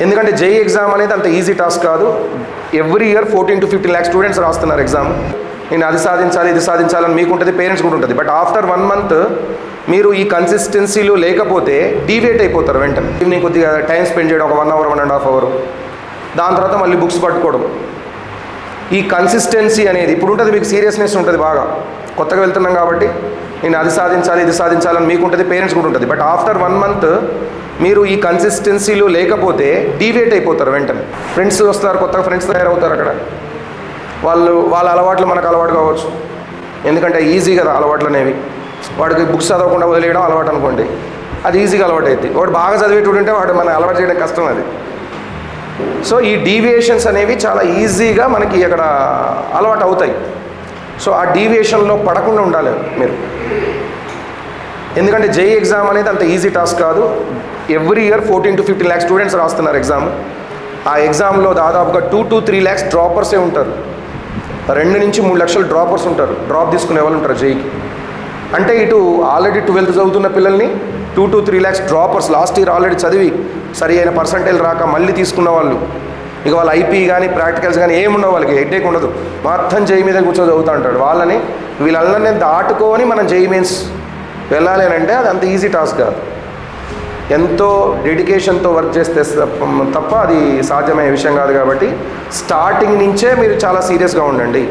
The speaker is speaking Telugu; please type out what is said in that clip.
ఎందుకంటే జేఈ ఎగ్జామ్ అనేది అంత ఈజీ టాస్క్ కాదు. Every year 14 to 15 lakh students రాస్తున్నారు ఎగ్జామ్. నేను అది సాధించాలి ఇది సాధించాలని మీకు ఉంటుంది, పేరెంట్స్ కూడా ఉంటుంది. బట్ ఆఫ్టర్ 1 month మీరు ఈ కన్సిస్టెన్సీలో లేకపోతే డీవియేట్ అయిపోతారు వెంటనే. ఈవినింగ్ కొద్దిగా టైం స్పెండ్ చేయడం, ఒక 1 hour 1.5 hour, దాని తర్వాత మళ్ళీ బుక్స్ పట్టుకోవడం. ఈ కన్సిస్టెన్సీ అనేది ఇప్పుడు ఉంటుంది, మీకు సీరియస్నెస్ ఉంటుంది బాగా. కొత్తగా వెళ్తున్నాం కాబట్టి నేను అది సాధించాలి ఇది సాధించాలని మీకు ఉంటుంది, పేరెంట్స్ కూడా ఉంటుంది. బట్ ఆఫ్టర్ 1 month మీరు ఈ కన్సిస్టెన్సీలో లేకపోతే డీవియేట్ అయిపోతారు వెంటనే. ఫ్రెండ్స్ వస్తారు, కొత్తగా ఫ్రెండ్స్ తయారవుతారు అక్కడ. వాళ్ళ అలవాట్లు మనకు అలవాటు కావచ్చు, ఎందుకంటే ఈజీ కదా అలవాట్లు అనేవి. వాడికి బుక్స్ చదవకుండా వదిలేయడం అలవాటు అనుకోండి, అది ఈజీగా అలవాటు అవుతుంది. వాడు బాగా చదివేటోడు ఉంటే వాడు మన అలవాటు చేయడం కష్టం అది. సో ఈ డీవియేషన్స్ అనేవి చాలా ఈజీగా మనకి అక్కడ అలవాటు అవుతాయి. సో ఆ డీవియేషన్లో పడకుండా ఉండాలి మీరు. ఎందుకంటే జేఈ ఎగ్జామ్ అనేది అంత ఈజీ టాస్క్ కాదు. Every year 14 to 15 lakh students రాస్తున్నారు ఎగ్జామ్. ఆ ఎగ్జామ్లో దాదాపుగా 2 to 3 lakhs డ్రాపర్సే ఉంటారు. 2 నుంచి 3 లక్షల డ్రాపర్స్ ఉంటారు, డ్రాప్ తీసుకునే వాళ్ళు ఉంటారు జేఈకి. అంటే ఇటు ఆల్రెడీ 12th చదువుతున్న పిల్లల్ని 2 to 3 lakhs droppers, last year already చదివి సరి అయిన పర్సంటేజ్ రాక మళ్ళీ తీసుకున్న వాళ్ళు. ఇక వాళ్ళ ఐపీ కానీ ప్రాక్టికల్స్ కానీ ఏముండవు, వాళ్ళకి హెడ్ఏక్ ఉండదు, మొత్తం జేఈ మీద కూర్చొని చదువుతూ ఉంటాడు. వాళ్ళని వీళ్ళని దాటుకొని మనం జేఈ మెయిన్స్ వెళ్ళాలి అని అంటే అది అంత ఈజీ టాస్క్ కాదు. ఎంతో డెడికేషన్తో వర్క్ చేస్తే తప్ప అది సాధ్యమయ్యే విషయం కాదు. కాబట్టి స్టార్టింగ్ నుంచే మీరు చాలా సీరియస్గా ఉండండి.